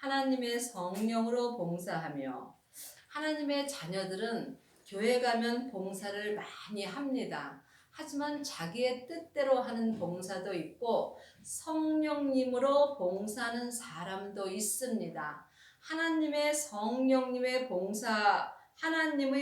하나님의 성령으로 봉사하며 하나님의 자녀들은 교회 가면 봉사를 많이 합니다. 하지만 자기의 뜻대로 하는 봉사도 있고 성령님으로 봉사하는 사람도 있습니다. 하나님의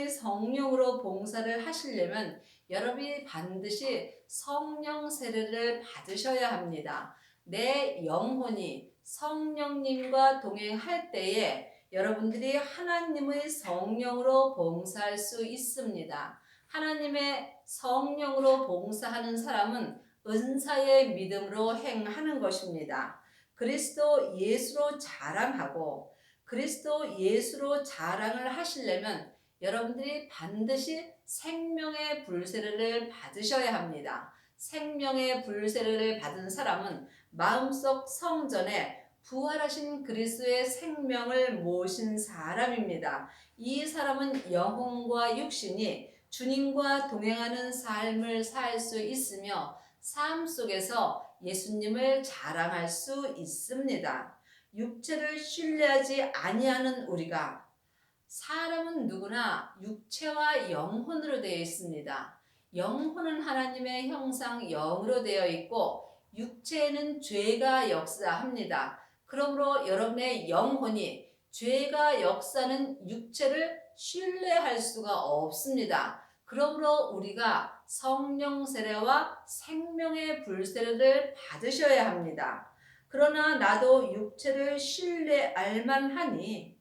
성령으로 봉사를 하시려면 여러분이 반드시 성령 세례를 받으셔야 합니다. 내 영혼이 성령님과 동행할 때에 여러분들이 하나님의 성령으로 봉사할 수 있습니다. 하나님의 성령으로 봉사하는 사람은 은사의 믿음으로 행하는 것입니다. 그리스도 예수로 자랑하고 그리스도 예수로 자랑을 하시려면 여러분들이 반드시 생명의 불세례를 받으셔야 합니다. 생명의 불세례를 받은 사람은 마음속 성전에 부활하신 그리스도의 생명을 모신 사람입니다. 이 사람은 영혼과 육신이 주님과 동행하는 삶을 살 수 있으며 삶 속에서 예수님을 자랑할 수 있습니다. 육체를 신뢰하지 아니하는 우리가 사람은 누구나 육체와 영혼으로 되어 있습니다. 영혼은 하나님의 형상 영으로 되어 있고 육체에는 죄가 역사합니다. 그러므로 여러분의 영혼이 죄가 역사하는 육체를 신뢰할 수가 없습니다. 그러므로 우리가 성령 세례와 생명의 불세례를 받으셔야 합니다. 그러나 나도 육체를 신뢰할 만하니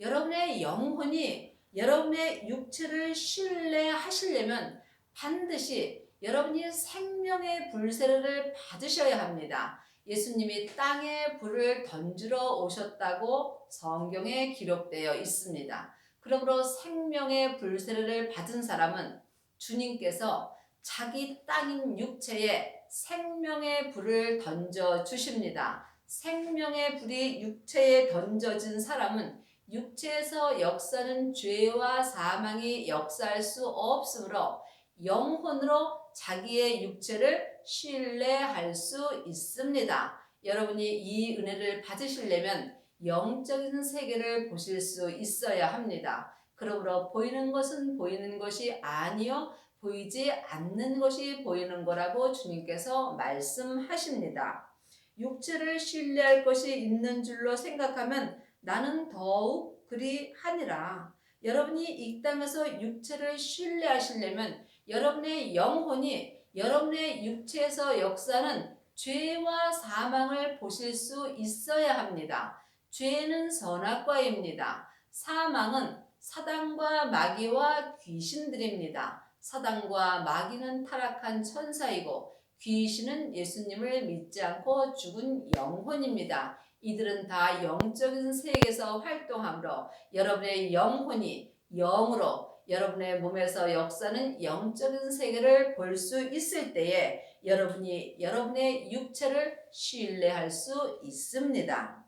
여러분의 영혼이 여러분의 육체를 신뢰하시려면 반드시 여러분이 생명의 불세례를 받으셔야 합니다. 예수님이 땅에 불을 던지러 오셨다고 성경에 기록되어 있습니다. 그러므로 생명의 불세례를 받은 사람은 주님께서 자기 땅인 육체에 생명의 불을 던져 주십니다. 생명의 불이 육체에 던져진 사람은 육체에서 역사는 죄와 사망이 역사할 수 없으므로 영혼으로 자기의 육체를 신뢰할 수 있습니다. 여러분이 이 은혜를 받으시려면 영적인 세계를 보실 수 있어야 합니다. 그러므로 보이는 것은 보이는 것이 아니요 보이지 않는 것이 보이는 거라고 주님께서 말씀하십니다. 육체를 신뢰할 것이 있는 줄로 생각하면 나는 더욱 그리하니라. 여러분이 이 땅에서 육체를 신뢰하시려면 여러분의 영혼이 여러분의 육체에서 역사하는 죄와 사망을 보실 수 있어야 합니다. 죄는 선악과입니다. 사망은 사단과 마귀와 귀신들입니다. 사단과 마귀는 타락한 천사이고 귀신은 예수님을 믿지 않고 죽은 영혼입니다. 이들은 다 영적인 세계에서 활동하므로 여러분의 영혼이 영으로 여러분의 몸에서 역사는 영적인 세계를 볼 수 있을 때에 여러분이 여러분의 육체를 신뢰할 수 있습니다.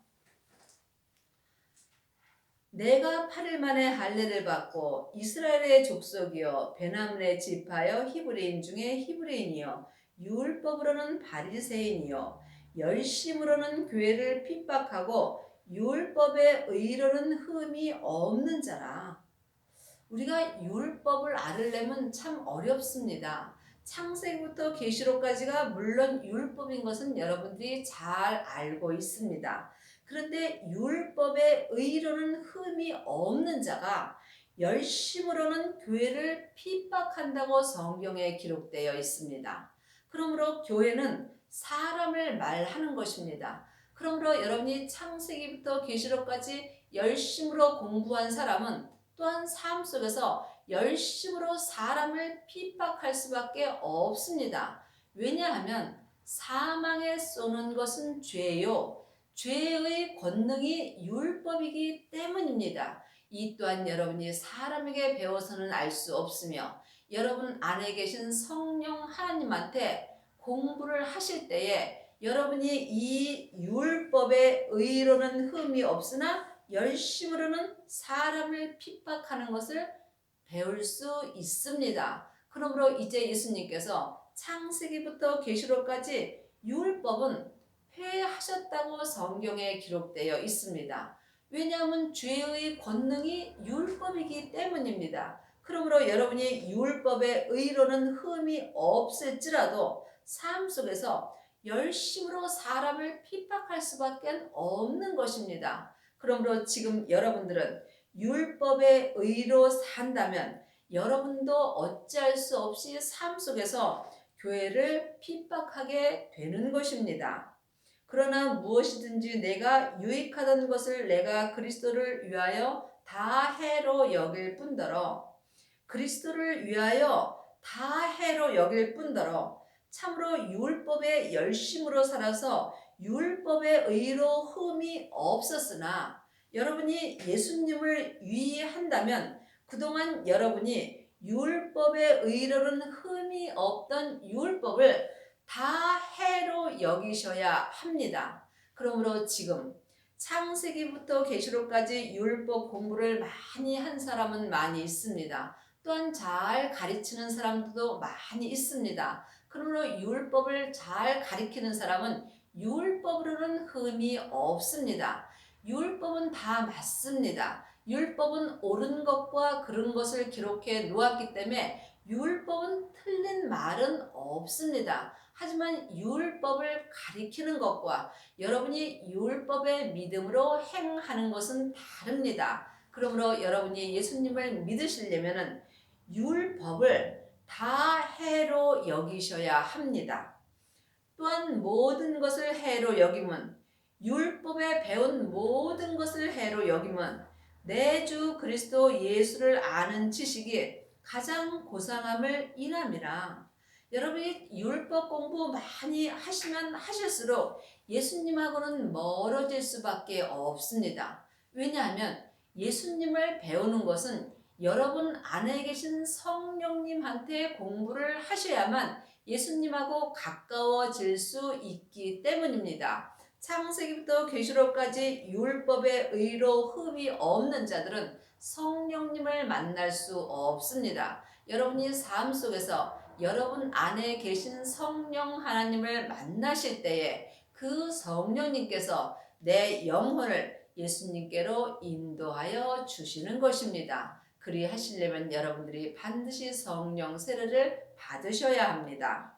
내가 8일 만에 할례를 받고 이스라엘의 족속이요 베냐민의 지파여 히브리인 중에 히브리인이요 율법으로는 바리새인이요 열심으로는 교회를 핍박하고 율법의 의로는 흠이 없는 자라. 우리가 율법을 알으려면 참 어렵습니다. 창세기부터 계시록까지가 물론 율법인 것은 여러분들이 잘 알고 있습니다. 그런데 율법의 의로는 흠이 없는 자가 열심으로는 교회를 핍박한다고 성경에 기록되어 있습니다. 그러므로 교회는 사람을 말하는 것입니다. 그러므로 여러분이 창세기부터 계시록까지 열심으로 공부한 사람은 또한 삶 속에서 열심으로 사람을 핍박할 수밖에 없습니다. 왜냐하면 사망에 쏘는 것은 죄요. 죄의 권능이 율법이기 때문입니다. 이 또한 여러분이 사람에게 배워서는 알 수 없으며 여러분 안에 계신 성령 하나님한테 공부를 하실 때에 여러분이 이 율법의 의로는 흠이 없으나 열심으로는 사람을 핍박하는 것을 배울 수 있습니다. 그러므로 이제 예수님께서 창세기부터 계시록까지 율법은 회하셨다고 성경에 기록되어 있습니다. 왜냐하면 죄의 권능이 율법이기 때문입니다. 그러므로 여러분이 율법의 의로는 흠이 없을지라도 삶 속에서 열심으로 사람을 핍박할 수밖에 없는 것입니다. 그러므로 지금 여러분들은 율법의 의로 산다면 여러분도 어찌할 수 없이 삶 속에서 교회를 핍박하게 되는 것입니다. 그러나 무엇이든지 내가 유익하던 것을 내가 그리스도를 위하여 다 해로 여길 뿐더러 그리스도를 위하여 다 해로 여길 뿐더러 참으로 율법의 열심으로 살아서 율법의 의로 흠이 없었으나 여러분이 예수님을 위한다면 그동안 여러분이 율법의 의로는 흠이 없던 율법을 다 해로 여기셔야 합니다. 그러므로 지금 창세기부터 계시록까지 율법 공부를 많이 한 사람은 많이 있습니다. 또한 잘 가르치는 사람들도 많이 있습니다. 그러므로 율법을 잘 가르치는 사람은 율법으로는 흠이 없습니다. 율법은 다 맞습니다. 율법은 옳은 것과 그른 것을 기록해 놓았기 때문에 율법은 틀린 말은 없습니다. 하지만 율법을 가리키는 것과 여러분이 율법의 믿음으로 행하는 것은 다릅니다. 그러므로 여러분이 예수님을 믿으시려면 율법을 다 해로 여기셔야 합니다. 또한 모든 것을 해로 여김은 율법에 배운 모든 것을 해로 여김은 내 주 그리스도 예수를 아는 지식이 가장 고상함을 인함이라. 여러분이 율법 공부 많이 하시면 하실수록 예수님하고는 멀어질 수밖에 없습니다. 왜냐하면 예수님을 배우는 것은 여러분 안에 계신 성령님한테 공부를 하셔야만 예수님하고 가까워질 수 있기 때문입니다. 창세기부터 계시록까지 율법의 의로 흠이 없는 자들은 성령님을 만날 수 없습니다. 여러분이 삶 속에서 여러분 안에 계신 성령 하나님을 만나실 때에 그 성령님께서 내 영혼을 예수님께로 인도하여 주시는 것입니다. 그리하시려면 여러분들이 반드시 성령 세례를 받으셔야 합니다.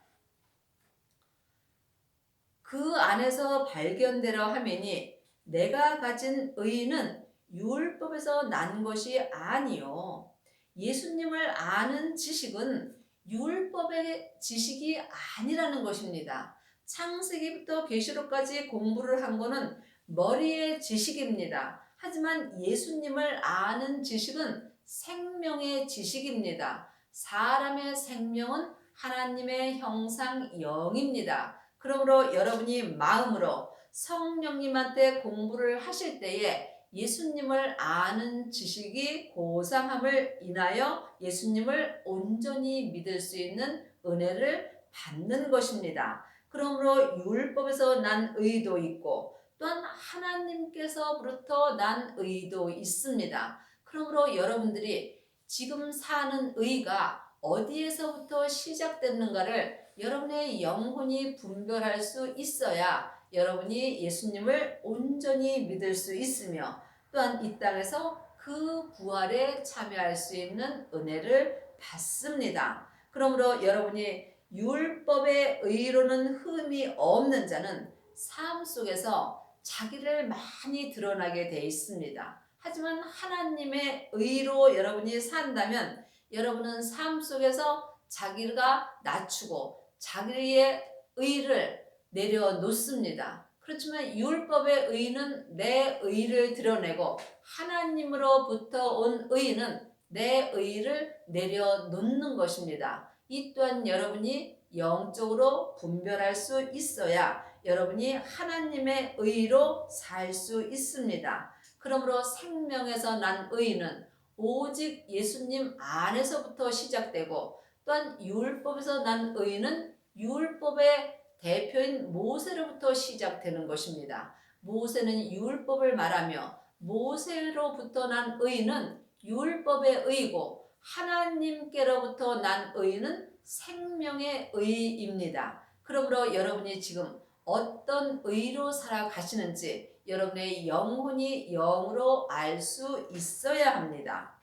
그 안에서 발견되려 하매니 내가 가진 의는 율법에서 난 것이 아니요 예수님을 아는 지식은 율법의 지식이 아니라는 것입니다. 창세기부터 계시록까지 공부를 한 거는 머리의 지식입니다. 하지만 예수님을 아는 지식은 생명의 지식입니다. 사람의 생명은 하나님의 형상 영입니다. 그러므로 여러분이 마음으로 성령님한테 공부를 하실 때에 예수님을 아는 지식이 고상함을 인하여 예수님을 온전히 믿을 수 있는 은혜를 받는 것입니다. 그러므로 율법에서 난 의도 있고 또한 하나님께서부터 난 의도 있습니다. 그러므로 여러분들이 지금 사는 의가 어디에서부터 시작됐는가를 여러분의 영혼이 분별할 수 있어야 여러분이 예수님을 온전히 믿을 수 있으며 또한 이 땅에서 그 부활에 참여할 수 있는 은혜를 받습니다. 그러므로 여러분이 율법의 의로는 흠이 없는 자는 삶 속에서 자기를 많이 드러나게 돼 있습니다. 하지만 하나님의 의로 여러분이 산다면 여러분은 삶 속에서 자기가 낮추고 자기의 의를 내려놓습니다. 그렇지만 율법의 의는 내 의를 드러내고 하나님으로부터 온 의는 내 의를 내려놓는 것입니다. 이 또한 여러분이 영적으로 분별할 수 있어야 여러분이 하나님의 의로 살 수 있습니다. 그러므로 생명에서 난 의는 오직 예수님 안에서부터 시작되고 또한 율법에서 난 의는 율법의 대표인 모세로부터 시작되는 것입니다. 모세는 율법을 말하며 모세로부터 난 의는 율법의 의고 하나님께로부터 난 의는 생명의 의입니다. 그러므로 여러분이 지금 어떤 의로 살아가시는지 여러분의 영혼이 영으로 알 수 있어야 합니다.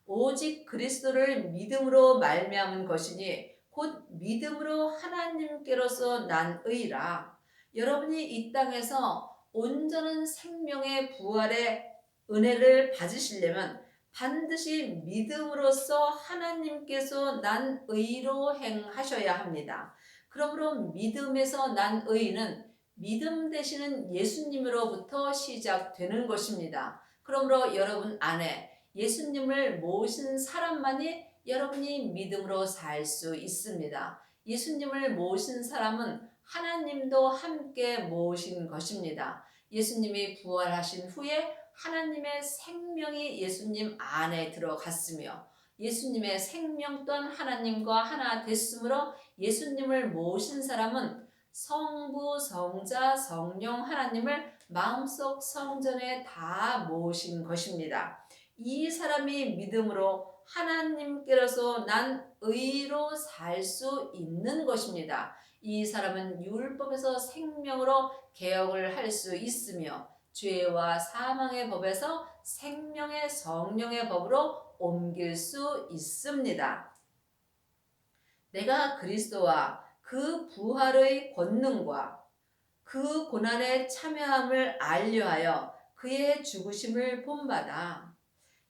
오직 그리스도를 믿음으로 말미암은 것이니 곧 믿음으로 하나님께로서 난 의라. 여러분이 이 땅에서 온전한 생명의 부활의 은혜를 받으시려면 반드시 믿음으로써 하나님께서 난 의로 행하셔야 합니다. 그러므로 믿음에서 난 의는 믿음 되시는 예수님으로부터 시작되는 것입니다. 그러므로 여러분 안에 예수님을 모신 사람만이 여러분이 믿음으로 살 수 있습니다. 예수님을 모신 사람은 하나님도 함께 모신 것입니다. 예수님이 부활하신 후에 하나님의 생명이 예수님 안에 들어갔으며 예수님의 생명 또한 하나님과 하나 됐으므로 예수님을 모신 사람은 성부, 성자, 성령 하나님을 마음속 성전에 다 모신 것입니다. 이 사람이 믿음으로 하나님께로서 난 의로 살 수 있는 것입니다. 이 사람은 율법에서 생명으로 개혁을 할 수 있으며 죄와 사망의 법에서 생명의 성령의 법으로 옮길 수 있습니다. 내가 그리스도와 그 부활의 권능과 그 고난에 참여함을 알려하여 그의 죽으심을 본받아.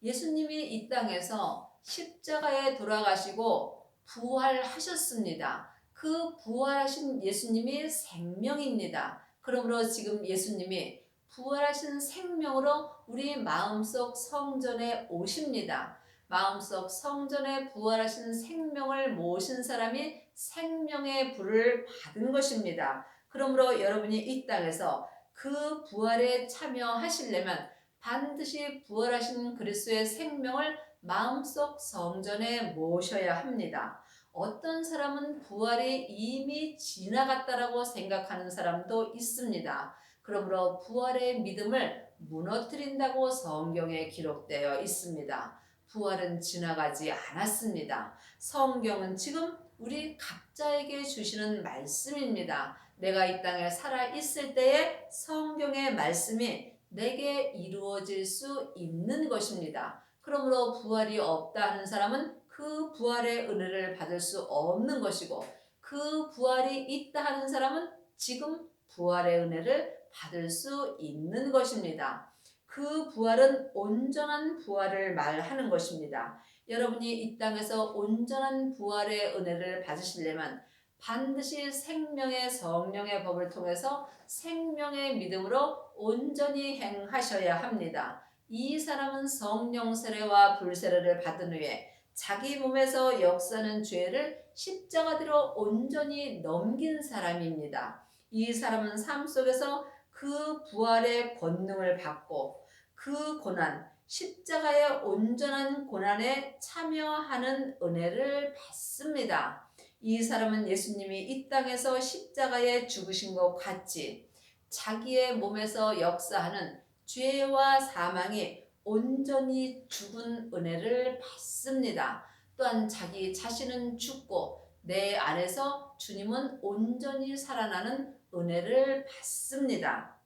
예수님이 이 땅에서 십자가에 돌아가시고 부활하셨습니다. 그 부활하신 예수님이 생명입니다. 그러므로 지금 예수님이 부활하신 생명으로 우리 마음속 성전에 오십니다. 마음속 성전에 부활하신 생명을 모신 사람이 생명의 불을 받은 것입니다. 그러므로 여러분이 이 땅에서 그 부활에 참여하시려면 반드시 부활하신 그리스도의 생명을 마음속 성전에 모셔야 합니다. 어떤 사람은 부활이 이미 지나갔다라고 생각하는 사람도 있습니다. 그러므로 부활의 믿음을 무너뜨린다고 성경에 기록되어 있습니다. 부활은 지나가지 않았습니다. 성경은 지금 우리 각자에게 주시는 말씀입니다. 내가 이 땅에 살아 있을 때에 성경의 말씀이 내게 이루어질 수 있는 것입니다. 그러므로 부활이 없다 하는 사람은 그 부활의 은혜를 받을 수 없는 것이고 그 부활이 있다 하는 사람은 지금 부활의 은혜를 받을 수 있는 것입니다. 그 부활은 온전한 부활을 말하는 것입니다. 여러분이 이 땅에서 온전한 부활의 은혜를 받으시려면 반드시 생명의 성령의 법을 통해서 생명의 믿음으로 온전히 행하셔야 합니다. 이 사람은 성령 세례와 불 세례를 받은 후에 자기 몸에서 역사하는 죄를 십자가대로 온전히 넘긴 사람입니다. 이 사람은 삶 속에서 그 부활의 권능을 받고 그 고난, 십자가의 온전한 고난에 참여하는 은혜를 받습니다. 이 사람은 예수님이 이 땅에서 십자가에 죽으신 것 같이 자기의 몸에서 역사하는 죄와 사망이 온전히 죽은 은혜를 받습니다. 또한 자기 자신은 죽고 내 안에서 주님은 온전히 살아나는 은혜를 받습니다.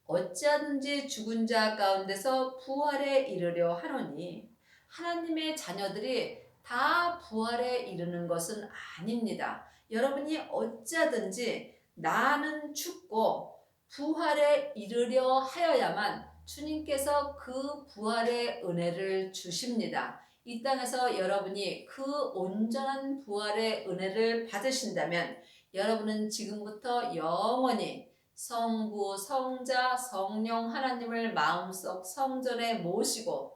어찌하든지 죽은 자 가운데서 부활에 이르려 하노니 하나님의 자녀들이 다 부활에 이르는 것은 아닙니다. 여러분이 어찌하든지 나는 죽고 부활에 이르려 하여야만 주님께서 그 부활의 은혜를 주십니다. 이 땅에서 여러분이 그 온전한 부활의 은혜를 받으신다면 여러분은 지금부터 영원히 성부, 성자, 성령 하나님을 마음속 성전에 모시고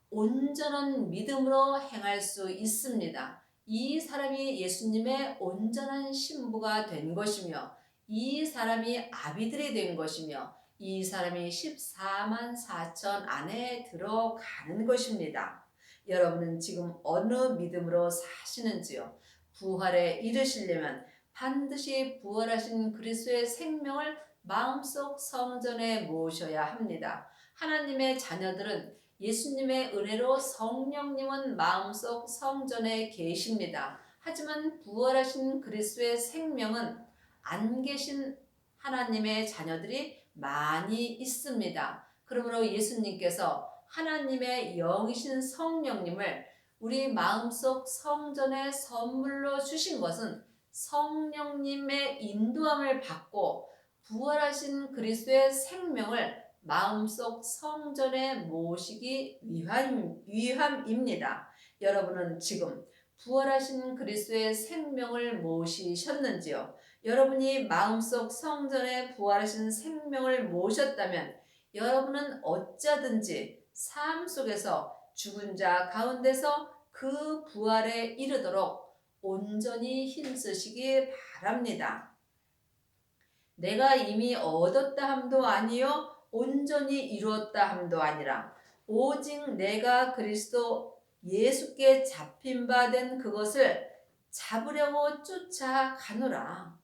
온전한 믿음으로 행할 수 있습니다. 이 사람이 예수님의 온전한 신부가 된 것이며 이 사람이 아비들이 된 것이며 이 사람이 14만 4천 안에 들어가는 것입니다. 여러분은 지금 어느 믿음으로 사시는지요? 부활에 이르시려면 반드시 부활하신 그리스도의 생명을 마음속 성전에 모셔야 합니다. 하나님의 자녀들은 예수님의 은혜로 성령님은 마음속 성전에 계십니다. 하지만 부활하신 그리스도의 생명은 안 계신 하나님의 자녀들이 많이 있습니다. 그러므로 예수님께서 하나님의 영이신 성령님을 우리 마음속 성전에 선물로 주신 것은 성령님의 인도함을 받고 부활하신 그리스도의 생명을 마음속 성전에 모시기 위함입니다. 여러분은 지금 부활하신 그리스도의 생명을 모시셨는지요? 여러분이 마음속 성전에 부활하신 생명을 모셨다면 여러분은 어쩌든지 삶 속에서 죽은 자 가운데서 그 부활에 이르도록 온전히 힘쓰시기 바랍니다. 내가 이미 얻었다 함도 아니요 온전히 이루었다 함도 아니라 오직 내가 그리스도 예수께 잡힌 바 된 그것을 잡으려고 쫓아가노라.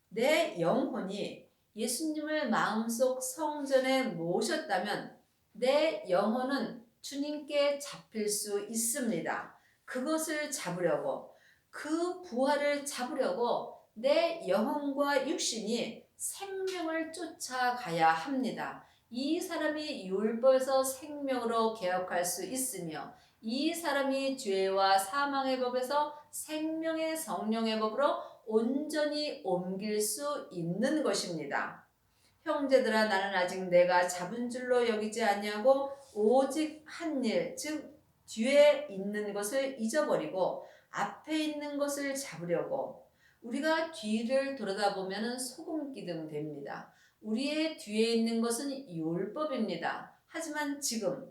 내 영혼이 예수님을 마음속 성전에 모셨다면 내 영혼은 주님께 잡힐 수 있습니다. 그것을 잡으려고, 그 부활을 잡으려고 내 영혼과 육신이 생명을 쫓아가야 합니다. 이 사람이 율법에서 생명으로 개혁할 수 있으며 이 사람이 죄와 사망의 법에서 생명의 성령의 법으로 온전히 옮길 수 있는 것입니다. 형제들아, 나는 아직 내가 잡은 줄로 여기지 아니하고 오직 한 일, 즉 뒤에 있는 것을 잊어버리고 앞에 있는 것을 잡으려고. 우리가 뒤를 돌아다보면 소금기둥 됩니다. 우리의 뒤에 있는 것은 율법입니다. 하지만 지금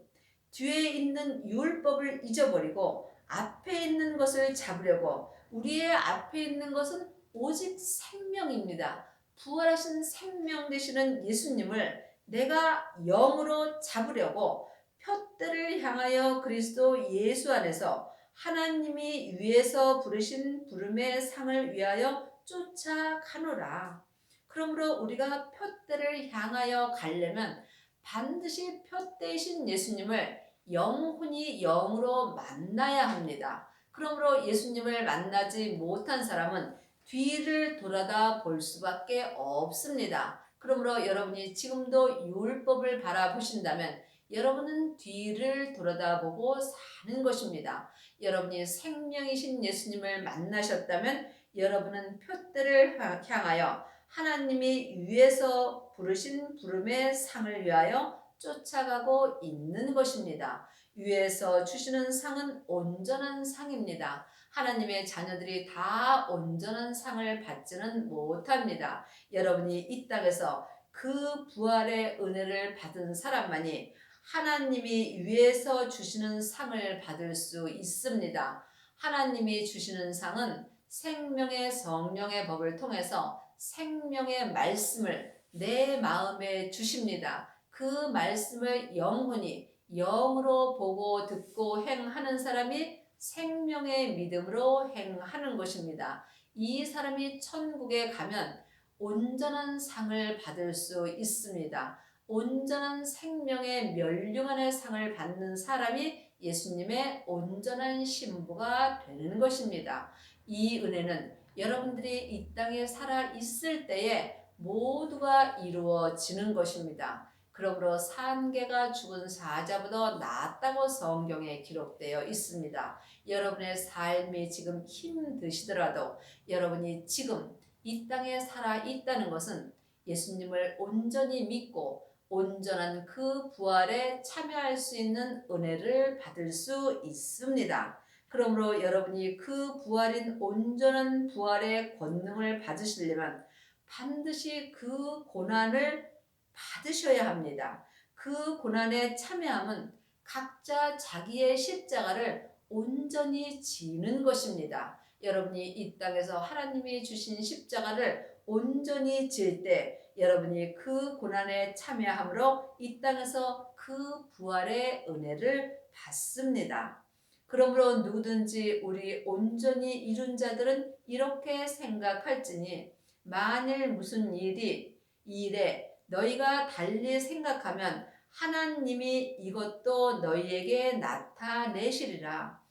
뒤에 있는 율법을 잊어버리고 앞에 있는 것을 잡으려고. 우리의 앞에 있는 것은 오직 생명입니다. 부활하신 생명 되시는 예수님을 내가 영으로 잡으려고 표대를 향하여 그리스도 예수 안에서 하나님이 위에서 부르신 부름의 상을 위하여 쫓아가노라. 그러므로 우리가 표대를 향하여 가려면 반드시 표대이신 예수님을 영혼이 영으로 만나야 합니다. 그러므로 예수님을 만나지 못한 사람은 뒤를 돌아다 볼 수밖에 없습니다. 그러므로 여러분이 지금도 율법을 바라보신다면 여러분은 뒤를 돌아다보고 사는 것입니다. 여러분이 생명이신 예수님을 만나셨다면 여러분은 표대를 향하여 하나님이 위에서 부르신 부름의 상을 위하여 쫓아가고 있는 것입니다. 위에서 주시는 상은 온전한 상입니다. 하나님의 자녀들이 다 온전한 상을 받지는 못합니다. 여러분이 이 땅에서 그 부활의 은혜를 받은 사람만이 하나님이 위에서 주시는 상을 받을 수 있습니다. 하나님이 주시는 상은 생명의 성령의 법을 통해서 생명의 말씀을 내 마음에 주십니다. 그 말씀을 영혼이 영으로 보고 듣고 행하는 사람이 생명의 믿음으로 행하는 것입니다. 이 사람이 천국에 가면 온전한 상을 받을 수 있습니다. 온전한 생명의 멸류관의 상을 받는 사람이 예수님의 온전한 신부가 되는 것입니다. 이 은혜는 여러분들이 이 땅에 살아 있을 때에 모두가 이루어지는 것입니다. 그러므로 산개가 죽은 사자보다 낫다고 성경에 기록되어 있습니다. 여러분의 삶이 지금 힘드시더라도 여러분이 지금 이 땅에 살아 있다는 것은 예수님을 온전히 믿고 온전한 그 부활에 참여할 수 있는 은혜를 받을 수 있습니다. 그러므로 여러분이 그 부활인 온전한 부활의 권능을 받으시려면 반드시 그 고난을 받으셔야 합니다. 그 고난에 참여함은 각자 자기의 십자가를 온전히 지는 것입니다. 여러분이 이 땅에서 하나님이 주신 십자가를 온전히 질 때 여러분이 그 고난에 참여함으로 이 땅에서 그 부활의 은혜를 받습니다. 그러므로 누구든지 우리 온전히 이룬 자들은 이렇게 생각할지니 만일 무슨 일에 너희가 달리 생각하면 하나님이 이것도 너희에게 나타내시리라.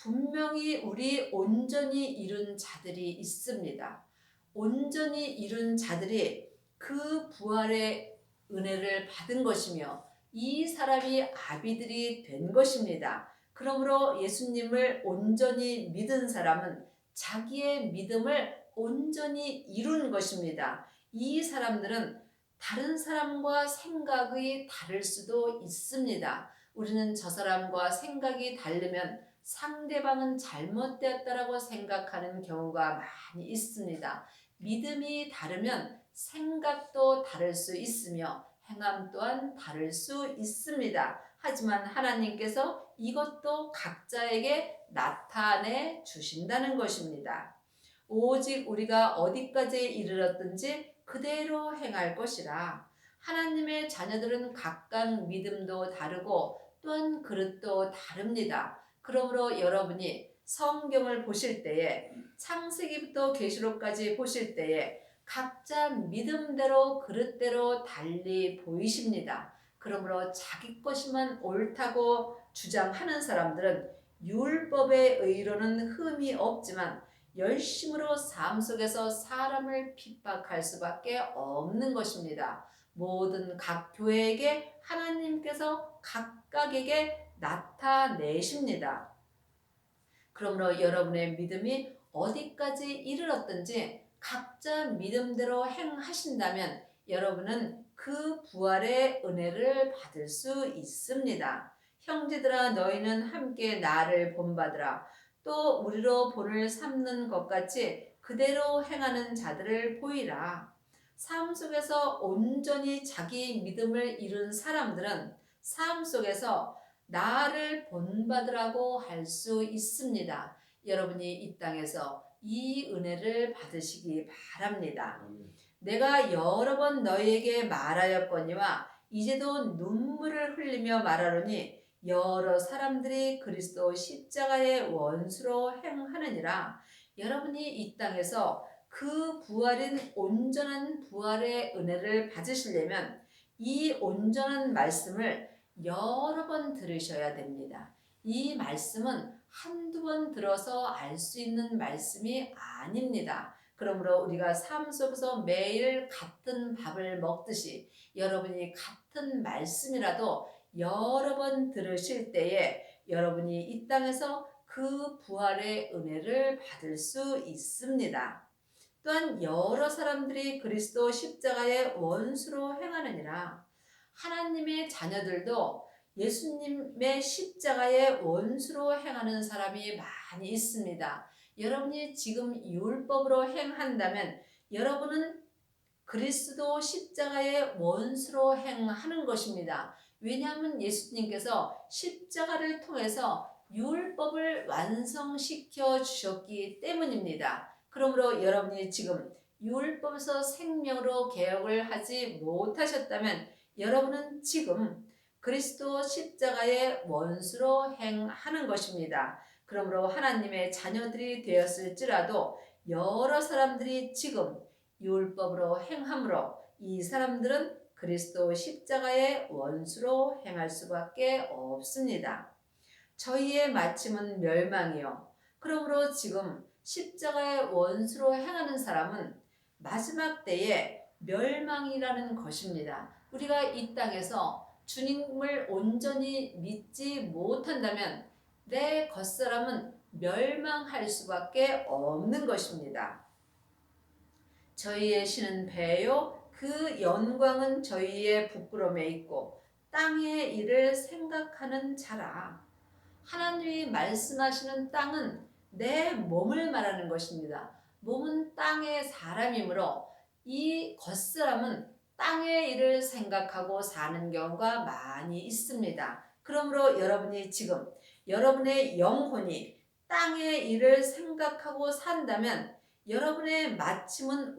분명히 우리 온전히 이룬 자들이 있습니다. 온전히 이룬 자들이 그 부활의 은혜를 받은 것이며 이 사람이 아비들이 된 것입니다. 그러므로 예수님을 온전히 믿은 사람은 자기의 믿음을 온전히 이룬 것입니다. 이 사람들은 다른 사람과 생각이 다를 수도 있습니다. 우리는 저 사람과 생각이 다르면 상대방은 잘못되었다라고 생각하는 경우가 많이 있습니다. 믿음이 다르면 생각도 다를 수 있으며 행함 또한 다를 수 있습니다. 하지만 하나님께서 이것도 각자에게 나타내 주신다는 것입니다. 오직 우리가 어디까지 이르렀든지 그대로 행할 것이라. 하나님의 자녀들은 각각 믿음도 다르고 또한 그릇도 다릅니다. 그러므로 여러분이 성경을 보실 때에 창세기부터 계시록까지 보실 때에 각자 믿음대로 그릇대로 달리 보이십니다. 그러므로 자기 것이만 옳다고 주장하는 사람들은 율법의 의로는 흠이 없지만 열심으로 삶 속에서 사람을 핍박할 수밖에 없는 것입니다. 모든 각 교회에게 하나님께서 각각에게 나타내십니다. 그러므로 여러분의 믿음이 어디까지 이르렀든지 각자 믿음대로 행하신다면 여러분은 그 부활의 은혜를 받을 수 있습니다. 형제들아 너희는 함께 나를 본받으라. 또 우리로 본을 삼는 것 같이 그대로 행하는 자들을 보이라. 삶 속에서 온전히 자기 믿음을 이룬 사람들은 삶 속에서 나를 본받으라고 할 수 있습니다. 여러분이 이 땅에서 이 은혜를 받으시기 바랍니다. 내가 여러 번 너희에게 말하였거니와 이제도 눈물을 흘리며 말하노니 여러 사람들이 그리스도 십자가의 원수로 행하느니라. 여러분이 이 땅에서 그 부활인 온전한 부활의 은혜를 받으시려면 이 온전한 말씀을 여러 번 들으셔야 됩니다. 이 말씀은 한두 번 들어서 알 수 있는 말씀이 아닙니다. 그러므로 우리가 삶 속에서 매일 같은 밥을 먹듯이 여러분이 같은 말씀이라도 여러 번 들으실 때에 여러분이 이 땅에서 그 부활의 은혜를 받을 수 있습니다. 또한 여러 사람들이 그리스도 십자가의 원수로 행하느니라. 하나님의 자녀들도 예수님의 십자가의 원수로 행하는 사람이 많이 있습니다. 여러분이 지금 율법으로 행한다면 여러분은 그리스도 십자가의 원수로 행하는 것입니다. 왜냐하면 예수님께서 십자가를 통해서 율법을 완성시켜 주셨기 때문입니다. 그러므로 여러분이 지금 율법에서 생명으로 개혁을 하지 못하셨다면 여러분은 지금 그리스도 십자가의 원수로 행하는 것입니다. 그러므로 하나님의 자녀들이 되었을지라도 여러 사람들이 지금 율법으로 행함으로 이 사람들은 그리스도 십자가의 원수로 행할 수밖에 없습니다. 저희의 마침은 멸망이요. 그러므로 지금 십자가의 원수로 행하는 사람은 마지막 때에 멸망이라는 것입니다. 우리가 이 땅에서 주님을 온전히 믿지 못한다면 내 겉사람은 멸망할 수밖에 없는 것입니다. 저희의 신은 배요 그 영광은 저희의 부끄러움에 있고 땅의 일을 생각하는 자라. 하나님이 말씀하시는 땅은 내 몸을 말하는 것입니다. 몸은 땅의 사람이므로 이 겉사람은 땅의 일을 생각하고 사는 경우가 많이 있습니다. 그러므로 여러분이 지금 여러분의 영혼이 땅의 일을 생각하고 산다면 여러분의 마침은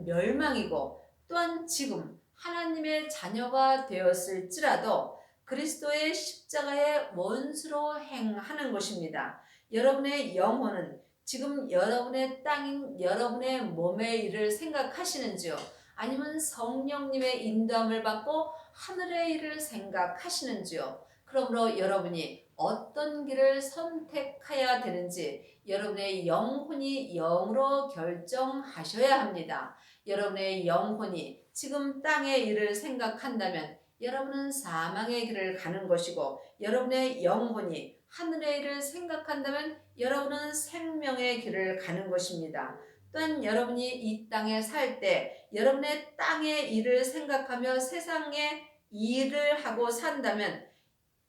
멸망이고 또한 지금 하나님의 자녀가 되었을지라도 그리스도의 십자가의 원수로 행하는 것입니다. 여러분의 영혼은 지금 여러분의 땅인 여러분의 몸의 일을 생각하시는지요? 아니면 성령님의 인도함을 받고 하늘의 일을 생각하시는지요? 그러므로 여러분이 어떤 길을 선택해야 되는지 여러분의 영혼이 영으로 결정하셔야 합니다. 여러분의 영혼이 지금 땅의 일을 생각한다면 여러분은 사망의 길을 가는 것이고, 여러분의 영혼이 하늘의 일을 생각한다면 여러분은 생명의 길을 가는 것입니다. 또한 여러분이 이 땅에 살 때 여러분의 땅의 일을 생각하며 세상의 일을 하고 산다면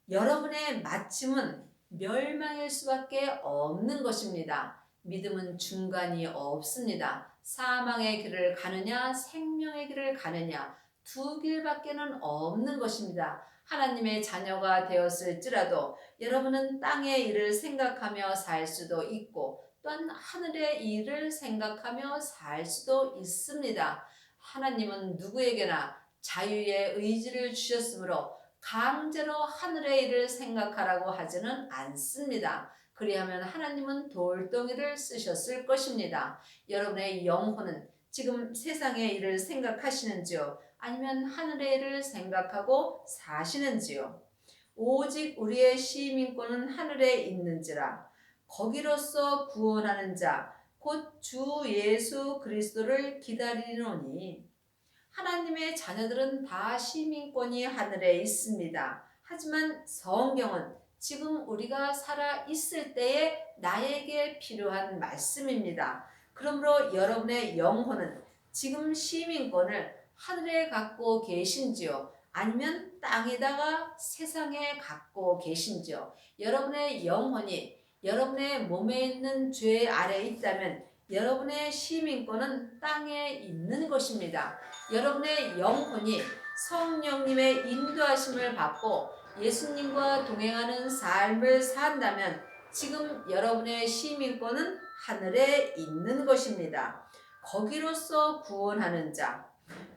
여러분의 마침은 멸망일 수밖에 없는 것입니다. 믿음은 중간이 없습니다. 사망의 길을 가느냐 생명의 길을 가느냐, 두 길밖에는 없는 것입니다. 하나님의 자녀가 되었을지라도 여러분은 땅의 일을 생각하며 살 수도 있고, 또한 하늘의 일을 생각하며 살 수도 있습니다. 하나님은 누구에게나 자유의 의지를 주셨으므로 강제로 하늘의 일을 생각하라고 하지는 않습니다. 그리하면 하나님은 돌덩이를 쓰셨을 것입니다. 여러분의 영혼은 지금 세상의 일을 생각하시는지요? 아니면 하늘의 일을 생각하고 사시는지요? 오직 우리의 시민권은 하늘에 있는지라. 거기로서 구원하는 자, 곧 주 예수 그리스도를 기다리노니. 하나님의 자녀들은 다 시민권이 하늘에 있습니다. 하지만 성경은 지금 우리가 살아 있을 때에 나에게 필요한 말씀입니다. 그러므로 여러분의 영혼은 지금 시민권을 하늘에 갖고 계신지요? 아니면 땅에다가 세상에 갖고 계신지요? 여러분의 영혼이 여러분의 몸에 있는 죄 아래에 있다면 여러분의 시민권은 땅에 있는 것입니다. 여러분의 영혼이 성령님의 인도하심을 받고 예수님과 동행하는 삶을 산다면 지금 여러분의 시민권은 하늘에 있는 것입니다. 거기로서 구원하는 자,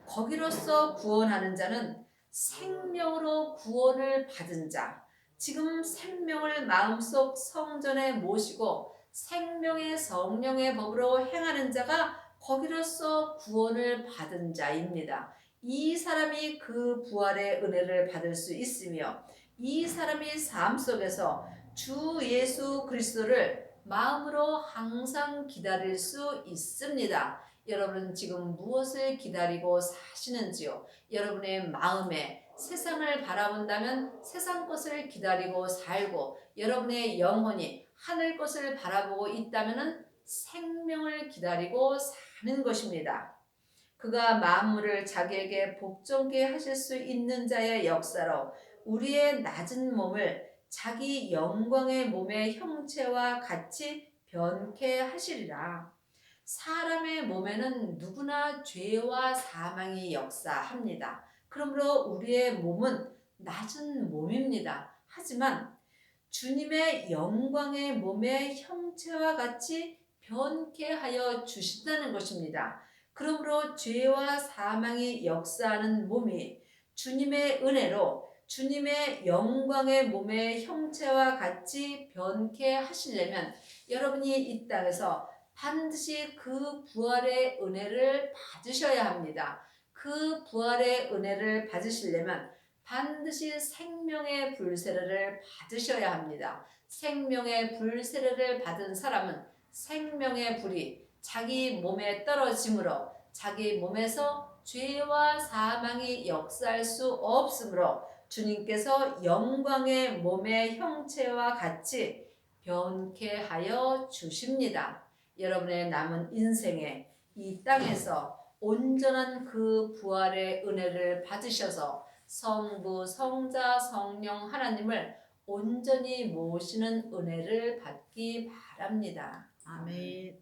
거기로서 구원하는 자는 생명으로 구원을 받은 자, 지금 생명을 마음속 성전에 모시고 생명의 성령의 법으로 행하는 자가 거기로서 구원을 받은 자입니다. 이 사람이 그 부활의 은혜를 받을 수 있으며, 이 사람이 삶 속에서 주 예수 그리스도를 마음으로 항상 기다릴 수 있습니다. 여러분은 지금 무엇을 기다리고 사시는지요? 여러분의 마음에 세상을 바라본다면 세상 것을 기다리고 살고, 여러분의 영혼이 하늘 것을 바라보고 있다면 생명을 기다리고 사는 것입니다. 그가 만물을 자기에게 복종케 하실 수 있는 자의 역사로 우리의 낮은 몸을 자기 영광의 몸의 형체와 같이 변케 하시리라. 사람의 몸에는 누구나 죄와 사망이 역사합니다. 그러므로 우리의 몸은 낮은 몸입니다. 하지만 주님의 영광의 몸의 형체와 같이 변케 하여 주신다는 것입니다. 그러므로 죄와 사망이 역사하는 몸이 주님의 은혜로 주님의 영광의 몸의 형체와 같이 변케 하시려면 여러분이 이 땅에서 반드시 그 부활의 은혜를 받으셔야 합니다. 그 부활의 은혜를 받으시려면 반드시 생명의 불세례를 받으셔야 합니다. 생명의 불세례를 받은 사람은 생명의 불이 자기 몸에 떨어짐으로 자기 몸에서 죄와 사망이 역사할 수 없으므로 주님께서 영광의 몸의 형체와 같이 변케 하여 주십니다. 여러분의 남은 인생에 이 땅에서 온전한 그 부활의 은혜를 받으셔서 성부, 성자, 성령 하나님을 온전히 모시는 은혜를 받기 바랍니다. 아멘.